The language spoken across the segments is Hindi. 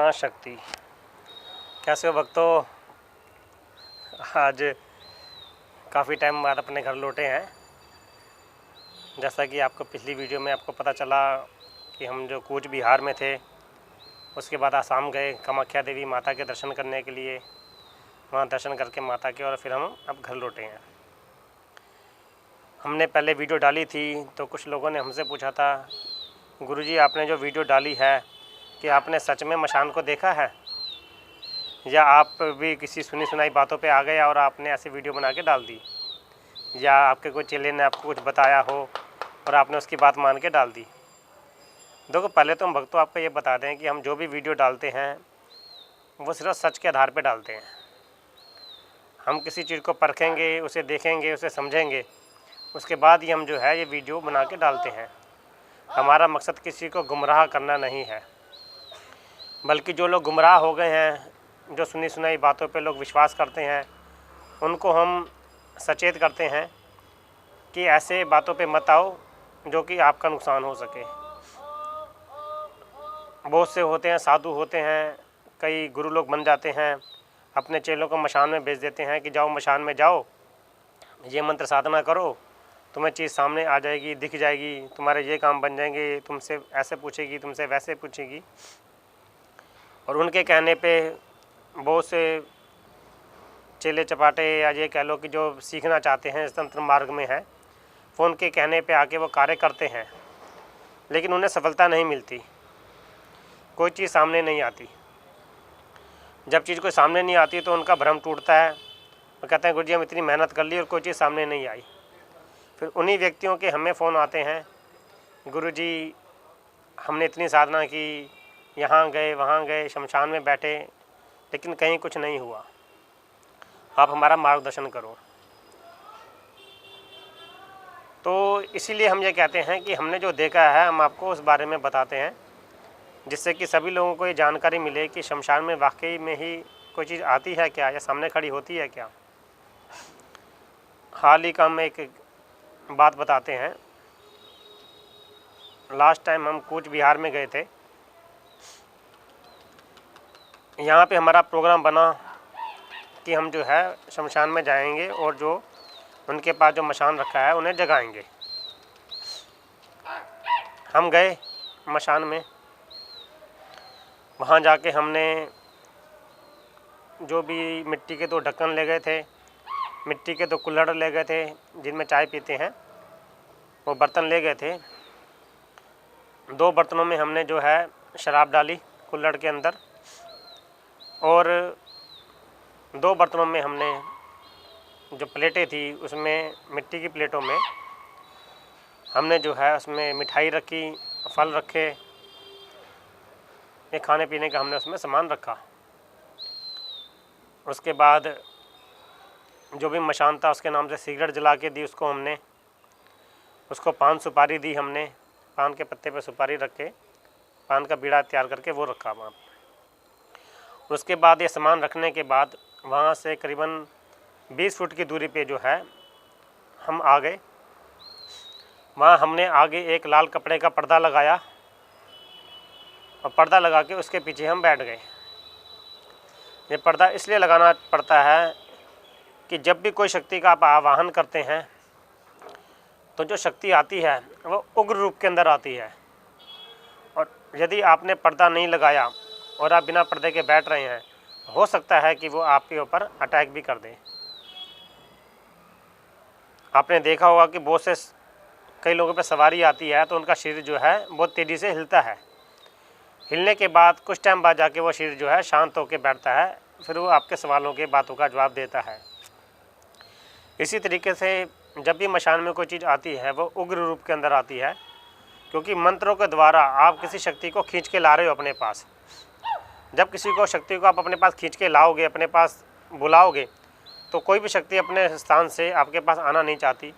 माँ शक्ति। कैसे हो भक्तों? आज काफ़ी टाइम बाद अपने घर लौटे हैं। जैसा कि आपको पिछली वीडियो में आपको पता चला कि हम जो कूच बिहार में थे, उसके बाद आसाम गए कामाख्या देवी माता के दर्शन करने के लिए। वहाँ दर्शन करके माता के और फिर हम अब घर लौटे हैं। हमने पहले वीडियो डाली थी तो कुछ लोगों ने हमसे पूछा था, गुरुजी आपने जो वीडियो डाली है कि आपने सच में मशान को देखा है, या आप भी किसी सुनी सुनाई बातों पे आ गए और आपने ऐसी वीडियो बना के डाल दी, या आपके कोई चेले ने आपको कुछ बताया हो और आपने उसकी बात मान के डाल दी। देखो, पहले तो हम भक्तों आपको ये बता दें कि हम जो भी वीडियो डालते हैं वो सिर्फ सच के आधार पे डालते हैं। हम किसी चीज़ को परखेंगे, उसे देखेंगे, उसे समझेंगे, उसके बाद ही हम जो है ये वीडियो बना के डालते हैं। हमारा मकसद किसी को गुमराह करना नहीं है, बल्कि जो लोग गुमराह हो गए हैं, जो सुनी सुनाई बातों पे लोग विश्वास करते हैं, उनको हम सचेत करते हैं कि ऐसे बातों पे मत आओ जो कि आपका नुकसान हो सके। बहुत से होते हैं, साधु होते हैं, कई गुरु लोग बन जाते हैं, अपने चेलों को मशान में भेज देते हैं कि जाओ मशान में जाओ, ये मंत्र साधना करो, तुम्हें चीज़ सामने आ जाएगी, दिख जाएगी, तुम्हारे ये काम बन जाएंगे, तुमसे ऐसे पूछेगी, तुमसे वैसे पूछेगी। और उनके कहने पे बहुत से चेले चपाटे, या ये कह लो कि जो सीखना चाहते हैं, इस तंत्र मार्ग में है, वो उनके कहने पे आके वो कार्य करते हैं, लेकिन उन्हें सफलता नहीं मिलती, कोई चीज़ सामने नहीं आती। जब चीज़ कोई सामने नहीं आती तो उनका भ्रम टूटता है। वो कहते हैं गुरुजी हम इतनी मेहनत कर ली और कोई चीज़ सामने नहीं आई। फिर उन्हीं व्यक्तियों के हमें फ़ोन आते हैं, गुरुजी हमने इतनी साधना की, यहाँ गए वहाँ गए, शमशान में बैठे, लेकिन कहीं कुछ नहीं हुआ, आप हमारा मार्गदर्शन करो। तो इसीलिए हम ये कहते हैं कि हमने जो देखा है हम आपको उस बारे में बताते हैं, जिससे कि सभी लोगों को ये जानकारी मिले कि शमशान में वाकई में ही कोई चीज़ आती है क्या, या सामने खड़ी होती है क्या। हाल ही का हम एक बात बताते हैं। लास्ट टाइम हम कूच बिहार में गए थे। यहाँ पे हमारा प्रोग्राम बना कि हम जो है शमशान में जाएंगे और जो उनके पास जो मशान रखा है उन्हें जगाएंगे। हम गए मशान में, वहाँ जाके हमने जो भी मिट्टी के 2 ढक्कन ले गए थे, मिट्टी के 2 कुल्हड़ ले गए थे जिनमें चाय पीते हैं, वो बर्तन ले गए थे। 2 बर्तनों में हमने जो है शराब डाली कुल्हड़ के अंदर, और 2 बर्तनों में हमने जो प्लेटें थी उसमें मिट्टी की प्लेटों में हमने जो है उसमें मिठाई रखी, फल रखे, ये खाने पीने का हमने उसमें सामान रखा। उसके बाद जो भी मशान था उसके नाम से सिगरेट जला के दी उसको हमने, उसको पान सुपारी दी हमने, पान के पत्ते पे सुपारी रख के पान का बीड़ा तैयार करके वो रखा वहाँ। उसके बाद ये सामान रखने के बाद वहाँ से करीबन 20 फुट की दूरी पे जो है हम आ गए। वहाँ हमने आगे एक लाल कपड़े का पर्दा लगाया और पर्दा लगा के उसके पीछे हम बैठ गए। ये पर्दा इसलिए लगाना पड़ता है कि जब भी कोई शक्ति का आप आवाहन करते हैं तो जो शक्ति आती है वो उग्र रूप के अंदर आती है, और यदि आपने पर्दा नहीं लगाया और आप बिना पर्दे के बैठ रहे हैं, हो सकता है कि वो आपके ऊपर अटैक भी कर दे। आपने देखा होगा कि बहुत से कई लोगों पे सवारी आती है तो उनका शरीर जो है बहुत तेज़ी से हिलता है। हिलने के बाद कुछ टाइम बाद जाके वो शरीर जो है शांत होकर बैठता है, फिर वो आपके सवालों के बातों का जवाब देता है। इसी तरीके से जब भी मशान में कोई चीज़ आती है वो उग्र रूप के अंदर आती है, क्योंकि मंत्रों के द्वारा आप किसी शक्ति को खींच के ला रहे हो अपने पास। जब किसी को शक्ति को आप अपने पास खींच के लाओगे, अपने पास बुलाओगे, तो कोई भी शक्ति अपने स्थान से आपके पास आना नहीं चाहती।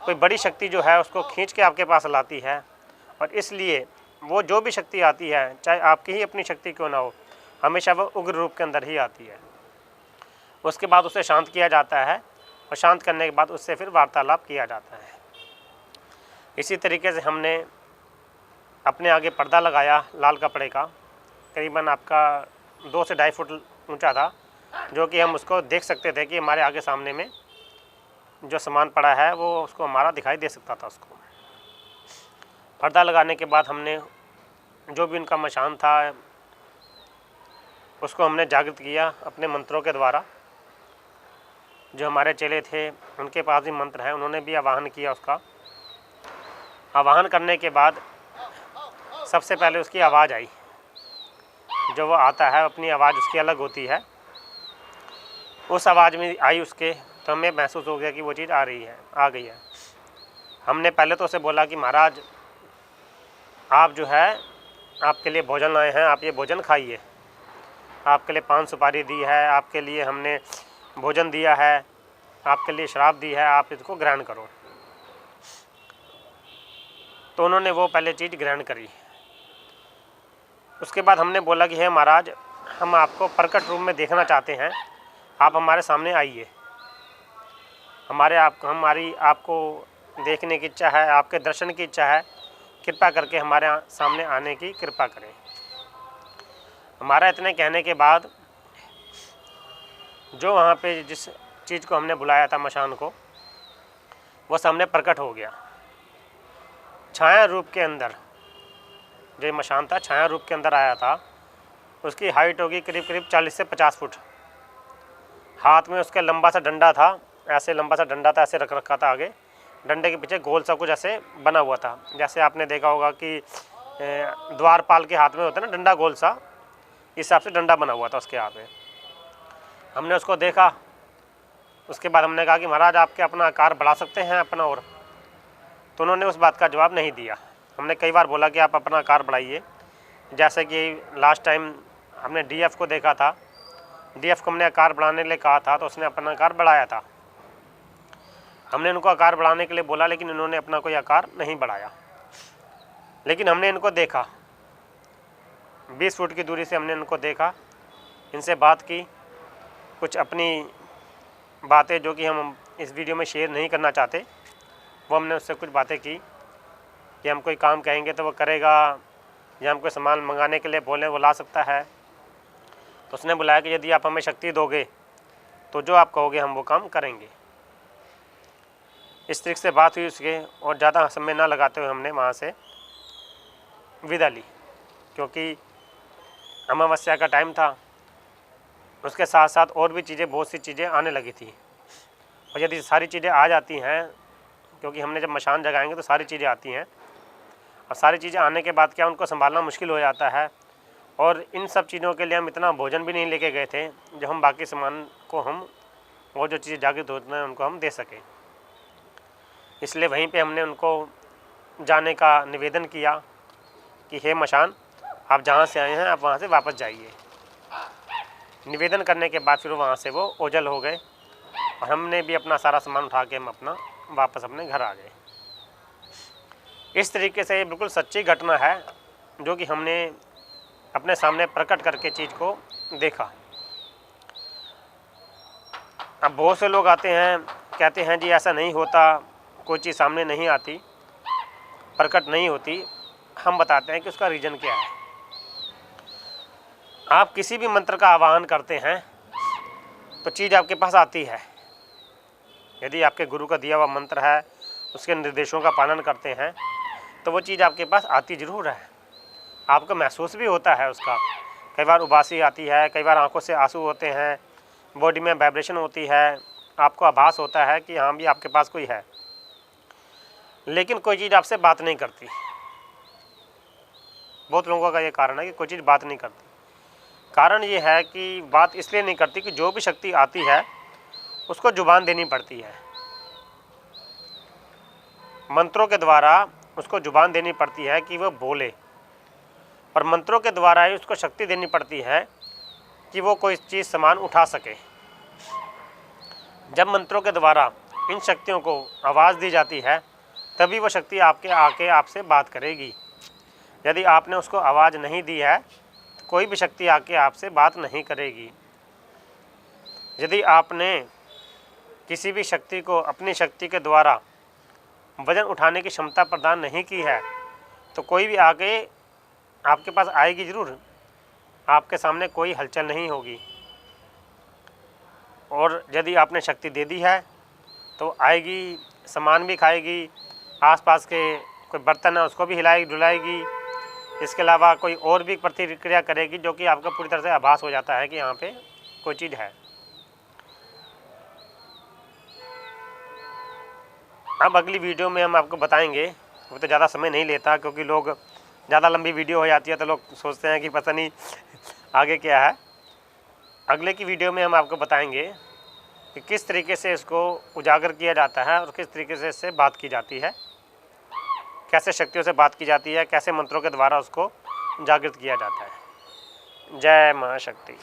कोई बड़ी शक्ति जो है उसको खींच के आपके पास लाती है, और इसलिए वो जो भी शक्ति आती है, चाहे आपकी ही अपनी शक्ति क्यों ना हो, हमेशा वो उग्र रूप के अंदर ही आती है। उसके बाद उसे शांत किया जाता है, और शांत करने के बाद उससे फिर वार्तालाप किया जाता है। इसी तरीके से हमने अपने आगे पर्दा लगाया लाल कपड़े का, करीबन आपका 2 से 2.5 फुट ऊंचा था, जो कि हम उसको देख सकते थे कि हमारे आगे सामने में जो सामान पड़ा है वो उसको हमारा दिखाई दे सकता था। उसको पर्दा लगाने के बाद हमने जो भी उनका मशान था उसको हमने जागृत किया अपने मंत्रों के द्वारा। जो हमारे चेले थे उनके पास भी मंत्र है, उन्होंने भी आवाहन किया। उसका आवाहन करने के बाद सबसे पहले उसकी आवाज़ आई। जो वो आता है अपनी आवाज़ उसकी अलग होती है, उस आवाज़ में आई उसके, तो हमें महसूस हो गया कि वो चीज़ आ रही है, आ गई है। हमने पहले तो उसे बोला कि महाराज आप जो है आपके लिए भोजन लाए हैं, आप ये भोजन खाइए। आपके लिए पान सुपारी दी है, आपके लिए हमने भोजन दिया है, आपके लिए शराब दी है, आप इसको ग्रहण करो। तो उन्होंने वो पहले चीज़ ग्रहण करी। उसके बाद हमने बोला कि हे महाराज, हम आपको प्रकट रूप में देखना चाहते हैं, आप हमारे सामने आइए। हमारी आपको देखने की इच्छा है, आपके दर्शन की इच्छा है, कृपा करके हमारे सामने आने की कृपा करें। हमारा इतने कहने के बाद जो वहाँ पे जिस चीज़ को हमने बुलाया था, मशान को, वो सामने प्रकट हो गया छाया रूप के अंदर। जो मशान था छाया रूप के अंदर आया था। उसकी हाइट होगी करीब करीब 40 से 50 फुट। हाथ में उसके लंबा सा डंडा था, ऐसे लंबा सा डंडा था, ऐसे रख रखा था आगे। डंडे के पीछे गोल सा कुछ ऐसे बना हुआ था, जैसे आपने देखा होगा कि द्वारपाल के हाथ में होता है ना डंडा, गोल सा, इस हिसाब से डंडा बना हुआ था उसके हाथ में। हमने उसको देखा। उसके बाद हमने कहा कि महाराज आप क्या अपना आकार बढ़ा सकते हैं अपना और? तो उन्होंने उस बात का जवाब नहीं दिया। हमने कई बार बोला कि आप अपना आकार बढ़ाइए। जैसे कि लास्ट टाइम हमने डीएफ को देखा था, डीएफ को हमने आकार बढ़ाने के लिए कहा था तो उसने अपना आकार बढ़ाया था। हमने उनको आकार बढ़ाने के लिए बोला, लेकिन इन्होंने अपना कोई आकार नहीं बढ़ाया। लेकिन हमने इनको देखा, 20 फुट की दूरी से हमने इनको देखा, इनसे बात की। कुछ अपनी बातें जो कि हम इस वीडियो में शेयर नहीं करना चाहते, वो हमने उससे कुछ बातें की कि हम कोई काम कहेंगे तो वो करेगा, या हम कोई सामान मंगाने के लिए बोलें वो ला सकता है। तो उसने बुलाया कि यदि आप हमें शक्ति दोगे तो जो आप कहोगे हम वो काम करेंगे। इस तरीके से बात हुई उसके, और ज़्यादा समय ना लगाते हुए हमने वहाँ से विदा ली, क्योंकि अमावस्या का टाइम था। उसके साथ साथ और भी चीज़ें, बहुत सी चीज़ें आने लगी थी। और यदि सारी चीज़ें आ जाती हैं, क्योंकि हमने जब मशान जगाएंगे तो सारी चीज़ें आती हैं, और सारी चीज़ें आने के बाद क्या उनको संभालना मुश्किल हो जाता है। और इन सब चीज़ों के लिए हम इतना भोजन भी नहीं लेके गए थे जो हम बाकी सामान को हम वो जो चीज़ें जागृत होती हैं उनको हम दे सकें। इसलिए वहीं पे हमने उनको जाने का निवेदन किया कि हे मशान, आप जहाँ से आए हैं आप वहाँ से वापस जाइए। निवेदन करने के बाद फिर वहाँ से वो ओझल हो गए, और हमने भी अपना सारा सामान उठा के हम अपना वापस अपने घर आ गए। इस तरीके से ये बिल्कुल सच्ची घटना है जो कि हमने अपने सामने प्रकट करके चीज़ को देखा। अब बहुत से लोग आते हैं, कहते हैं जी ऐसा नहीं होता, कोई चीज़ सामने नहीं आती, प्रकट नहीं होती। हम बताते हैं कि उसका रीज़न क्या है। आप किसी भी मंत्र का आवाहन करते हैं तो चीज़ आपके पास आती है। यदि आपके गुरु का दिया हुआ मंत्र है, उसके निर्देशों का पालन करते हैं, तो वो चीज़ आपके पास आती ज़रूर है। आपको महसूस भी होता है उसका। कई बार उबासी आती है, कई बार आंखों से आंसू होते हैं, बॉडी में वाइब्रेशन होती है, आपको आभास होता है कि हाँ भी आपके पास कोई है। लेकिन कोई चीज़ आपसे बात नहीं करती। बहुत लोगों का ये कारण है कि कोई चीज़ बात नहीं करती। कारण ये है कि बात इसलिए नहीं करती कि जो भी शक्ति आती है उसको जुबान देनी पड़ती है। मंत्रों के द्वारा उसको जुबान देनी पड़ती है कि वो बोले, और मंत्रों के द्वारा ही उसको शक्ति देनी पड़ती है कि वो कोई चीज़ सामान उठा सके। जब मंत्रों के द्वारा इन शक्तियों को आवाज़ दी जाती है तभी वो शक्ति आपके आके आपसे बात करेगी। यदि आपने उसको आवाज़ नहीं दी है तो कोई भी शक्ति आके आपसे बात नहीं करेगी। यदि आपने किसी भी शक्ति को अपनी शक्ति के द्वारा वजन उठाने की क्षमता प्रदान नहीं की है तो कोई भी आके आपके पास आएगी ज़रूर, आपके सामने कोई हलचल नहीं होगी। और यदि आपने शक्ति दे दी है तो आएगी, सामान भी खाएगी, आसपास के कोई बर्तन है उसको भी हिलाएगी डुलाएगी। इसके अलावा कोई और भी प्रतिक्रिया करेगी जो कि आपको पूरी तरह से आभास हो जाता है कि यहाँ पे कोई चीज़ है। अब अगली वीडियो में हम आपको बताएंगे, वो तो ज़्यादा समय नहीं लेता क्योंकि लोग ज़्यादा लंबी वीडियो हो जाती है तो लोग सोचते हैं कि पता नहीं आगे क्या है। अगले की वीडियो में हम आपको बताएंगे कि किस तरीके से इसको उजागर किया जाता है और किस तरीके से इससे बात की जाती है, कैसे शक्तियों से बात की जाती है, कैसे मंत्रों के द्वारा उसको जागृत किया जाता है। जय मां शक्ति।